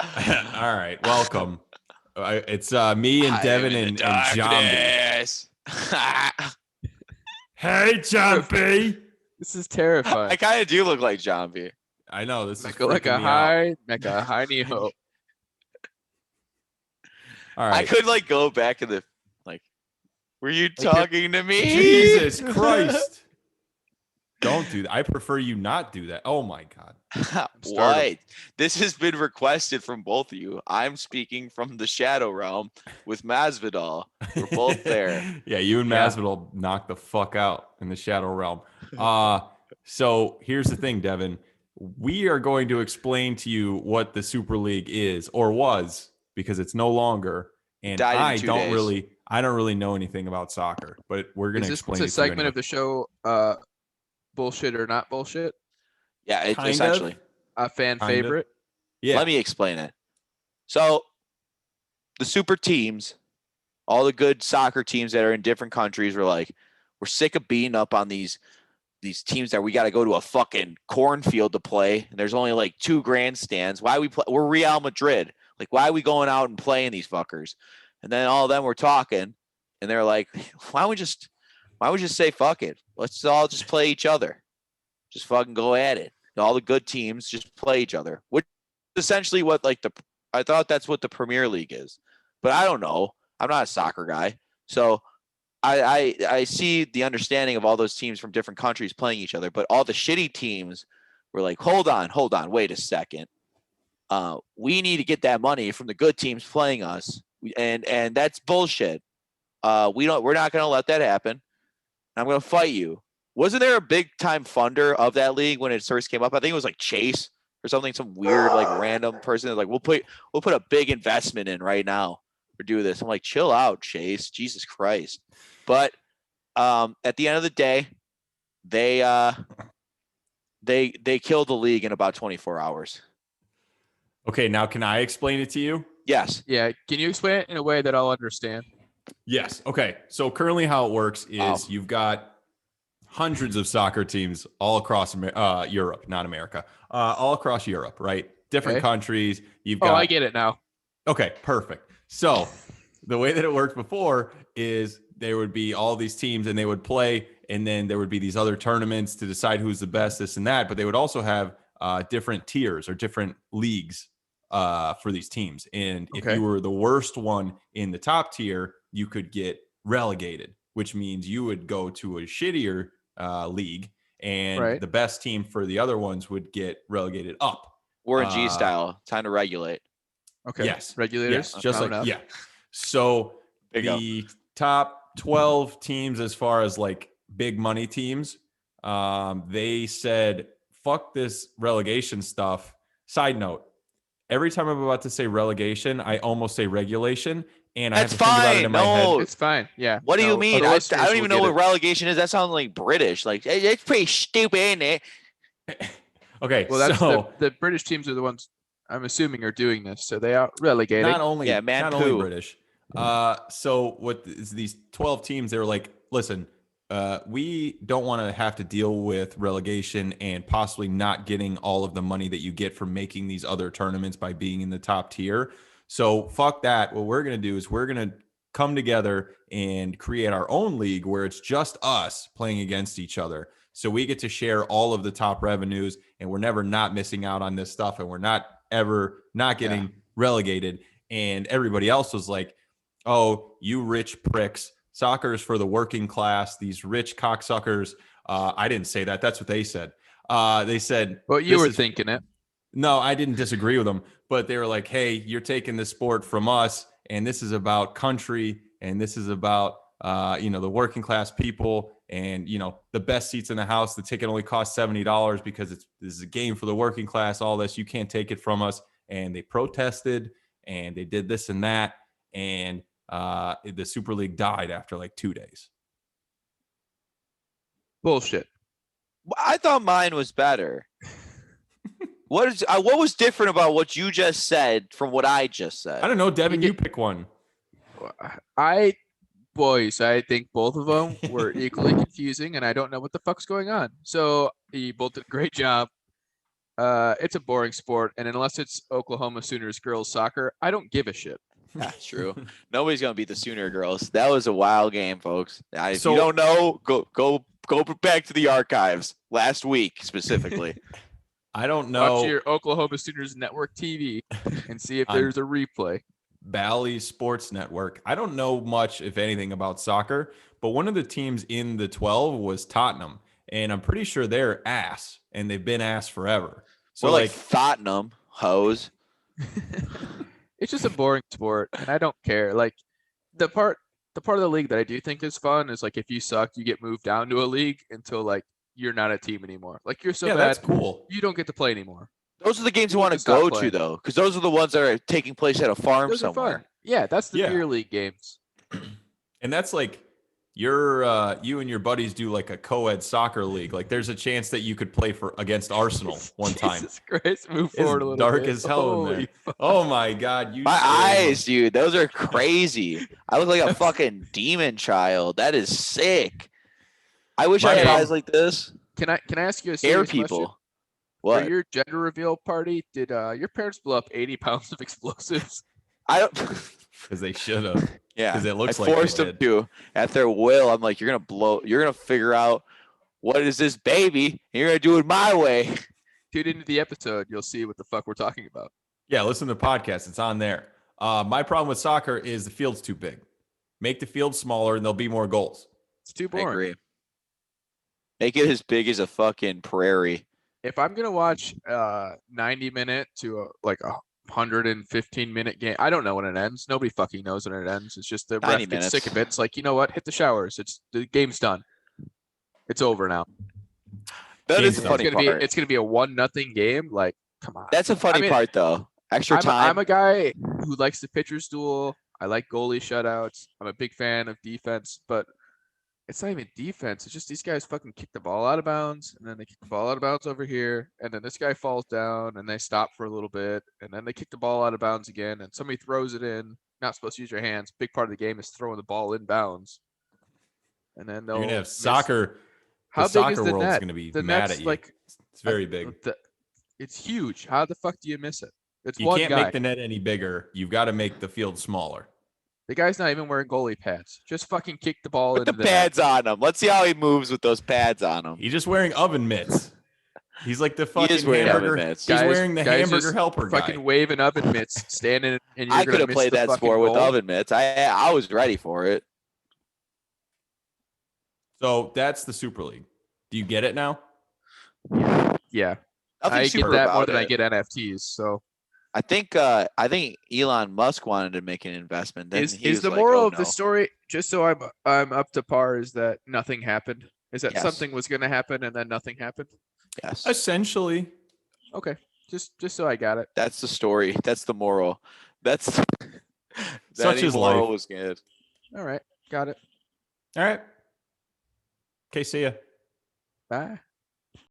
All right, welcome. It's me and I am Devin in the and Zombie. darkness. Hey, Zombie. This is terrifying. I kind of do look like Zombie. I know this is Mecca like freaking a me out. high, Mecca high ho. All I right. could like go back in the like. Were you Like talking to me? Jesus Christ. Don't do that. I prefer you not do that. Oh my God. startled. What? This has been requested from both of you. I'm speaking from the Shadow Realm with Masvidal. We're both there. Yeah, you and Yeah. Masvidal knock the fuck out in the Shadow Realm. So here's the thing, Devin. We are going to explain to you what the Super League is or was because it's no longer. And Died in I 2 don't days. really know anything about soccer, but we're going Is to this explain a it to you segment of the show? Bullshit or not bullshit? Yeah, it, Kind essentially. of. A fan Kind of. favorite. Yeah. Let me explain it. So, the super teams, all the good soccer teams that are in different countries, were like, we're sick of beating up on these teams that we got to go to a fucking cornfield to play, and there's only like 2 grandstands. Why we play? We're Real Madrid. Like, why are we going out and playing these fuckers? And then all of them were talking, and they're like, why don't we just say fuck it? Let's all just play each other. Just fucking go at it. All the good teams just play each other. Which is essentially what I thought that's what the Premier League is. But I don't know. I'm not a soccer guy. So I see the understanding of all those teams from different countries playing each other, but all the shitty teams were like, hold on, wait a second. We need to get that money from the good teams playing us, and that's bullshit. We're not going to let that happen. I'm going to fight you. Wasn't there a big time funder of that league when it first came up? I think it was like Chase or something, some weird like random person that's like, we'll put a big investment in right now or do this. I'm like, chill out, Chase. Jesus Christ. But at the end of the day, they killed the league in about 24 hours. Okay, now can I explain it to you? Yes. Yeah. Can you explain it in a way that I'll understand? Yes. Okay. So currently how it works is you've got hundreds of soccer teams all across Europe, not America, all across Europe, right? Different Okay. countries. You've got. Oh, I get it now. Okay, perfect. So the way that it worked before is there would be all these teams and they would play, and then there would be these other tournaments to decide who's the best, this and that. But they would also have different tiers or different leagues for these teams. And if Okay. you were the worst one in the top tier, you could get relegated, which means you would go to a shittier league, and Right. the best team for the other ones would get relegated up. We're in G style. Time to regulate. Okay. Yes. Regulators. Yes. Just like, enough. yeah. So the top 12 teams, as far as like big money teams, they said, fuck this relegation stuff. Side note, every time I'm about to say relegation, I almost say regulation. And I have to think about it in my head. It's fine. Yeah. What do you mean? the I listeners don't will even know get what it. relegation is. That sounds like British. Like, it's pretty stupid, isn't it? Okay, Well, that's so the British teams are the ones I'm assuming are doing this, so they are relegating. not only poo. British. So what is these 12 teams? They were like, listen, we don't want to have to deal with relegation and possibly not getting all of the money that you get from making these other tournaments by being in the top tier. So fuck that. What we're going to do is we're going to come together and create our own league where it's just us playing against each other. So we get to share all of the top revenues, and we're never not missing out on this stuff, and we're not ever not getting relegated. And everybody else was like, oh, you rich pricks. Soccer is for the working class, these rich cocksuckers. I didn't say that. That's what they said. They said, well, you were thinking it. No, I didn't disagree with them, but they were like, hey, you're taking this sport from us, and this is about country, and this is about the working class people, and the best seats in the house. The ticket only costs $70 because this is a game for the working class. All this, you can't take it from us. And they protested, and they did this and that, and the Super League died after like 2 days. Bullshit. I thought mine was better. What was different about what you just said from what I just said? I don't know, Devin. You pick one. I think both of them were equally confusing, and I don't know what the fuck's going on. So you both did a great job. It's a boring sport, and unless it's Oklahoma Sooners girls soccer, I don't give a shit. That's true. Nobody's gonna beat the Sooner girls. That was a wild game, folks. If So- you don't know, go back to the archives last week specifically. I don't Watch know. your Oklahoma Sooners network TV and see if On- there's a replay. Bally Sports Network. I don't know much, if anything, about soccer, but one of the teams in the 12 was Tottenham, and I'm pretty sure they're ass, and they've been ass forever. So We're like Tottenham hoes. It's just a boring sport, and I don't care. Like the part of the league that I do think is fun is like if you suck, you get moved down to a league until like you're not a team anymore. Like you're so yeah, bad, that's cool. you don't get to play anymore. Those are the games you People want to just stop go to playing. though, because those are the ones that are taking place at a farm Those are somewhere. fun. Yeah, that's the Yeah. beer league games. And that's like you and your buddies do like a co-ed soccer league. Like there's a chance that you could play against Arsenal one time. Jesus Christ, move It's forward a little dark bit. as hell in there. Holy fuck. Oh my God. My scare me. eyes, dude, those are crazy. I look like a fucking demon child. That is sick. I wish My I had mom- eyes like this. Can I ask you a Scare serious question? people. For What? your gender reveal party, did your parents blow up 80 pounds of explosives? I don't. Because they should have. Yeah, 'Cause it looks I like they forced them did. to at their will. I'm like, you're gonna figure out what is this baby, and you're gonna do it my way. Tune into the episode, you'll see what the fuck we're talking about. Yeah, listen to the podcast. It's on there. My problem with soccer is the field's too big. Make the field smaller and there'll be more goals. It's too I boring. agree. Make it as big as a fucking prairie. If I'm gonna watch 90-minute to like a 115-minute game, I don't know when it ends. Nobody fucking knows when it ends. It's just the 90 ref gets sick minutes. of it. It's like, you know what? Hit the showers. The game's done. It's over now. That is the Game's funny part. It's gonna be a 1-0 game. Like, come on. That's a funny mean, part though. Extra time. I'm a guy who likes the pitcher's duel. I like goalie shutouts. I'm a big fan of defense, but it's not even defense. It's just these guys fucking kick the ball out of bounds, and then they kick the ball out of bounds over here, and then this guy falls down, and they stop for a little bit, and then they kick the ball out of bounds again, and somebody throws it in. Not supposed to use your hands. Big part of the game is throwing the ball in bounds. And then they'll You're gonna have miss- soccer. How the big is soccer the world's net? gonna be The mad net's at you. like It's very big. It's huge. How the fuck do you miss it? It's You one can't guy. make the net any bigger. You've got to make the field smaller. The guy's not even wearing goalie pads. Just fucking kick the ball Put into the the net. pads on him. Let's see how he moves with those pads on him. He's just wearing oven mitts. He's like the He fucking is wearing hamburger. oven mitts. He's Guys- wearing the guys hamburger just helper Fucking guy. waving oven mitts, standing, and you're I gonna could have miss played the that fucking sport with goal. oven mitts. I was ready for it. So that's the Super League. Do you get it now? Yeah, Nothing I super get that more about than I it. get NFTs. So I think Elon Musk wanted to make an investment. Then he is was the like, moral "Oh, of the no." story, just so I'm up to par, is that nothing happened? Is that Yes. something was going to happen and then nothing happened? Yes, Essentially. Okay, just so I got it. that's the story. That's the moral. That's Such is moral life. was good. All right, got it. All right. Okay, see ya. Bye.